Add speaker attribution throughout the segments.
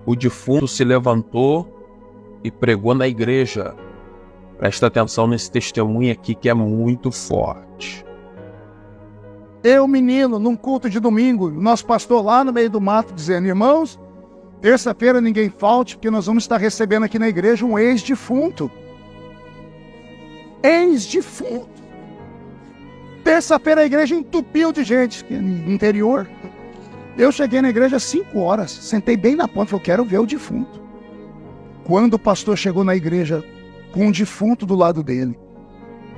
Speaker 1: o defunto se levantou e pregou na igreja. Presta atenção nesse testemunho aqui que é muito forte.
Speaker 2: Eu, menino, num culto de domingo, nosso pastor lá no meio do mato dizendo: irmãos, terça-feira ninguém falte, porque nós vamos estar recebendo aqui na igreja um ex-defunto. Ex-defunto. Terça-feira a igreja entupiu de gente, no interior. Eu cheguei na igreja às 5 horas, sentei bem na ponta, falei: quero ver o defunto. Quando o pastor chegou na igreja com um defunto do lado dele,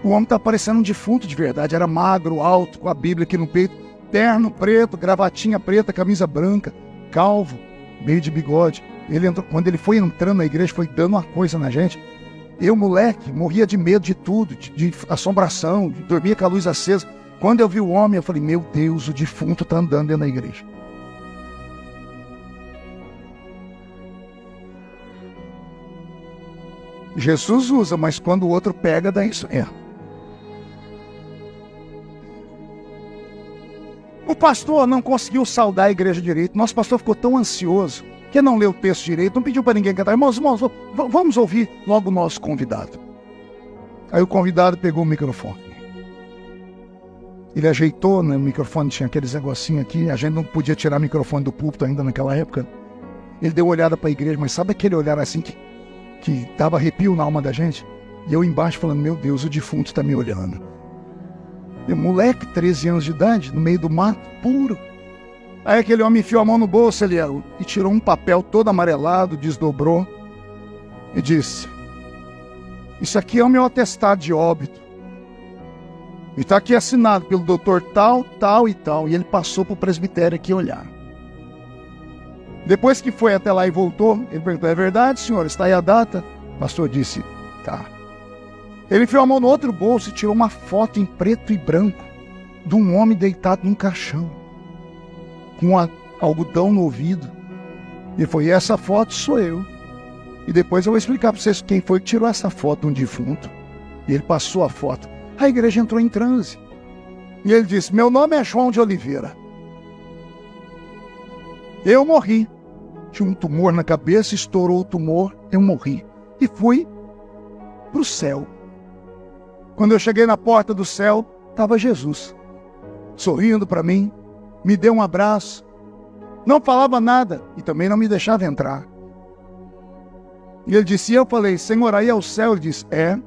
Speaker 2: o homem está parecendo um defunto de verdade, era magro, alto, com a Bíblia aqui no peito, terno preto, gravatinha preta, camisa branca, calvo, meio de bigode. Ele entrou, quando ele foi entrando na igreja, foi dando uma coisa na gente. Eu, moleque, morria de medo de tudo, de assombração, dormia com a luz acesa. Quando eu vi o homem, eu falei: meu Deus, o defunto está andando dentro da igreja. Jesus usa, mas quando o outro pega, dá isso. O pastor não conseguiu saudar a igreja direito. Nosso pastor ficou tão ansioso que não leu o texto direito, não pediu para ninguém cantar. Irmãos, vamos ouvir logo o nosso convidado. Aí o convidado pegou o microfone. Ele ajeitou, né, o microfone, tinha aqueles negocinhos aqui, a gente não podia tirar o microfone do púlpito ainda naquela época. Ele deu uma olhada para a igreja, mas sabe aquele olhar assim que dava arrepio na alma da gente? E eu embaixo falando: meu Deus, o defunto está me olhando. E moleque, 13 anos de idade, no meio do mato, puro. Aí aquele homem enfiou a mão no bolso, e tirou um papel todo amarelado, desdobrou e disse: isso aqui é o meu atestado de óbito. E está aqui assinado pelo doutor tal, tal e tal. E ele passou para o presbitério aqui olhar. Depois que foi até lá e voltou, ele perguntou: é verdade, senhor? Está aí a data? O pastor disse: tá. Ele enfiou a mão no outro bolso e tirou uma foto em preto e branco de um homem deitado num caixão, com algodão no ouvido. Ele falou: e essa foto sou eu. E depois eu vou explicar para vocês quem foi que tirou essa foto de um defunto. E ele passou a foto. A igreja entrou em transe. E ele disse: meu nome é João de Oliveira. Eu morri. Tinha um tumor na cabeça, estourou o tumor, eu morri. E fui para o céu. Quando eu cheguei na porta do céu, estava Jesus, sorrindo para mim, me deu um abraço, não falava nada e também não me deixava entrar. E ele disse, e eu falei: Senhor, aí é o céu? Ele disse: é.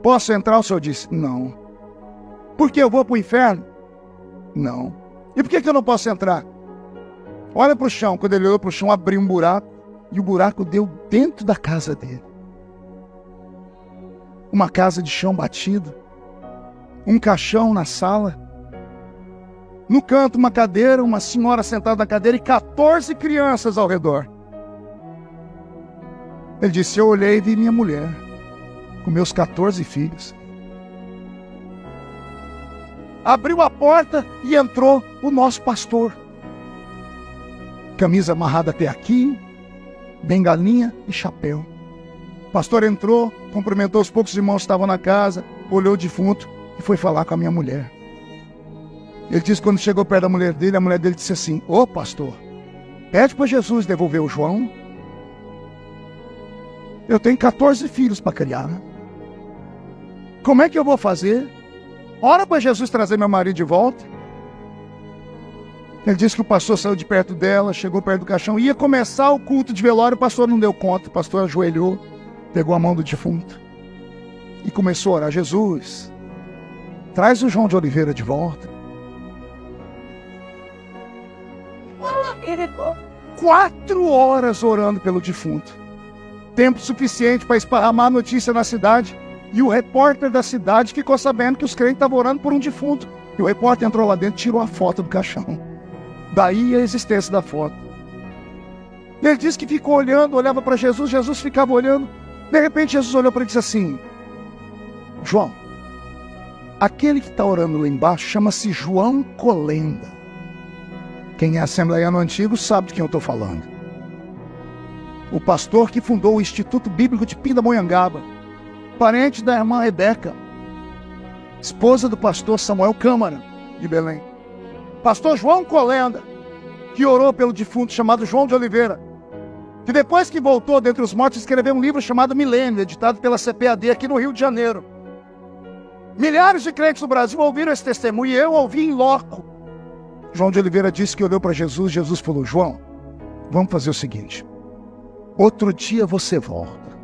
Speaker 2: Posso entrar? O Senhor disse: não. Por que eu vou para o inferno? Não. E por que eu não posso entrar? Olha para o chão. Quando ele olhou para o chão, abriu um buraco, e o buraco deu dentro da casa dele. Uma casa de chão batido, um caixão na sala, no canto uma cadeira, uma senhora sentada na cadeira e 14 crianças ao redor. Ele disse: eu olhei e vi minha mulher, com meus 14 filhos. Abriu a porta e entrou o nosso pastor. Camisa amarrada até aqui, bengalinha e chapéu. O pastor entrou, cumprimentou os poucos irmãos que estavam na casa, olhou o defunto e foi falar com a minha mulher. Ele disse que quando chegou perto da mulher dele, a mulher dele disse assim: ô pastor, pede para Jesus devolver o João. Eu tenho 14 filhos para criar. Como é que eu vou fazer? Ora para Jesus trazer meu marido de volta. Ele disse que o pastor saiu de perto dela, chegou perto do caixão, ia começar o culto de velório, o pastor não deu conta, o pastor ajoelhou, pegou a mão do defunto e começou a orar: Jesus, traz o João de Oliveira de volta. 4 horas orando pelo defunto. Tempo suficiente para esparramar a notícia na cidade. E o repórter da cidade ficou sabendo que os crentes estavam orando por um defunto. E o repórter entrou lá dentro e tirou a foto do caixão. Daí a existência da foto. Ele disse que ficou olhando, olhava para Jesus, Jesus ficava olhando. De repente Jesus olhou para ele e disse assim: João, aquele que está orando lá embaixo chama-se João Colenda. Quem é assembleiano antigo sabe de quem eu estou falando. O pastor que fundou o Instituto Bíblico de Pindamonhangaba, parente da irmã Rebeca, esposa do pastor Samuel Câmara, de Belém. Pastor João Colenda, que orou pelo defunto chamado João de Oliveira. que depois que voltou dentre os mortos, escreveu um livro chamado Milênio, editado pela CPAD aqui no Rio de Janeiro. Milhares de crentes no Brasil ouviram esse testemunho e eu ouvi em loco. João de Oliveira disse que olhou para Jesus, Jesus falou: João, vamos fazer o seguinte, outro dia você volta.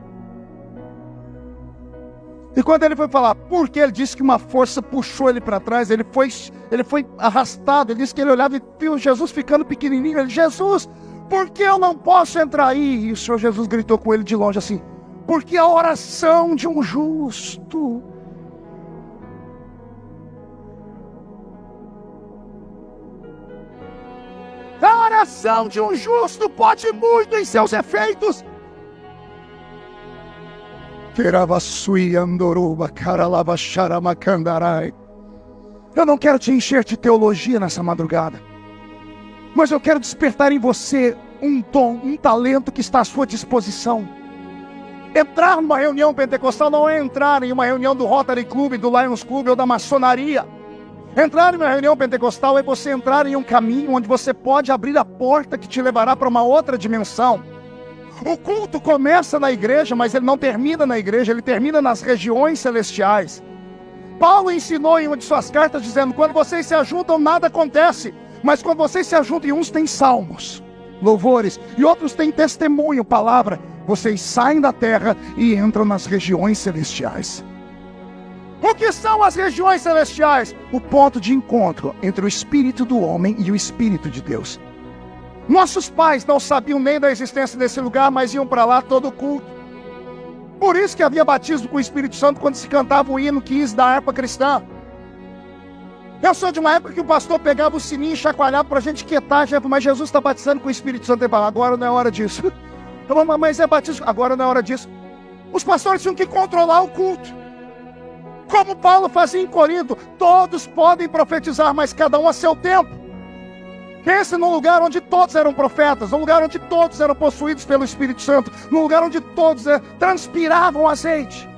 Speaker 2: E quando ele foi falar por que, ele disse que uma força puxou ele para trás, ele foi arrastado, ele disse que ele olhava e viu Jesus ficando pequenininho, ele: Jesus, por que eu não posso entrar aí? E o Senhor Jesus gritou com ele de longe assim: porque a oração de um justo. A oração de um justo pode muito em seus efeitos. Eu não quero te encher de teologia nessa madrugada, mas eu quero despertar em você um dom, um talento que está à sua disposição. Entrar numa reunião pentecostal não é entrar em uma reunião do Rotary Club, do Lions Club ou da maçonaria. Entrar em uma reunião pentecostal é você entrar em um caminho onde você pode abrir a porta que te levará para uma outra dimensão. O culto começa na igreja, mas ele não termina na igreja, ele termina nas regiões celestiais. Paulo ensinou em uma de suas cartas dizendo: quando vocês se ajuntam, nada acontece. Mas quando vocês se ajuntam, e uns têm salmos, louvores, e outros têm testemunho, palavra, vocês saem da terra e entram nas regiões celestiais. O que são as regiões celestiais? O ponto de encontro entre o espírito do homem e o espírito de Deus. Nossos pais não sabiam nem da existência desse lugar, mas iam para lá todo culto. Por isso que havia batismo com o Espírito Santo quando se cantava o hino 15 da harpa cristã. Eu sou de uma época que o pastor pegava o sininho e chacoalhava para a gente quietar, mas Jesus está batizando com o Espírito Santo. Agora não é hora disso. Mas é batismo, agora não é hora disso. Os pastores tinham que controlar o culto. Como Paulo fazia em Corinto: todos podem profetizar, mas cada um a seu tempo. Pense num lugar onde todos eram profetas, num lugar onde todos eram possuídos pelo Espírito Santo, num lugar onde todos transpiravam azeite.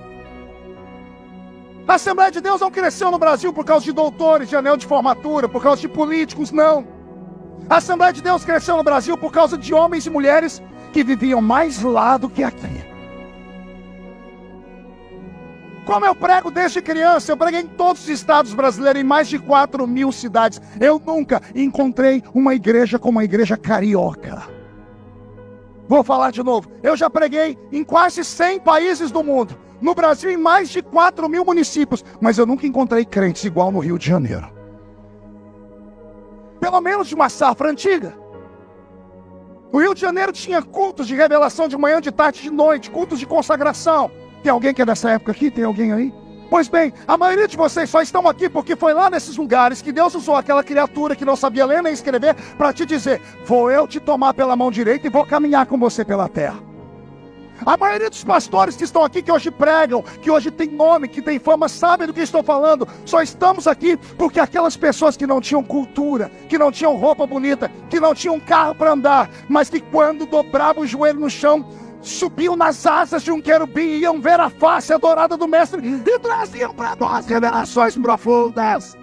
Speaker 2: A Assembleia de Deus não cresceu no Brasil por causa de doutores de anel de formatura, por causa de políticos, não. A Assembleia de Deus cresceu no Brasil por causa de homens e mulheres que viviam mais lá do que aqui. Como eu prego desde criança, eu preguei em todos os estados brasileiros, em mais de 4.000 cidades. Eu nunca encontrei uma igreja como a igreja carioca. Vou falar de novo. Eu já preguei em quase 100 países do mundo. No Brasil, em mais de 4.000 municípios. Mas eu nunca encontrei crentes igual no Rio de Janeiro. Pelo menos de uma safra antiga. O Rio de Janeiro tinha cultos de revelação de manhã, de tarde, de noite. Cultos de consagração. Tem alguém que é dessa época aqui? Tem alguém aí? Pois bem, a maioria de vocês só estão aqui porque foi lá nesses lugares que Deus usou aquela criatura que não sabia ler nem escrever para te dizer: vou eu te tomar pela mão direita e vou caminhar com você pela terra. A maioria dos pastores que estão aqui, que hoje pregam, que hoje tem nome, que tem fama, sabem do que estou falando. Só estamos aqui porque aquelas pessoas que não tinham cultura, que não tinham roupa bonita, que não tinham carro para andar, mas que quando dobravam o joelho no chão, subiam nas asas de um querubim e iam ver a face adorada do Mestre e traziam para nós revelações profundas.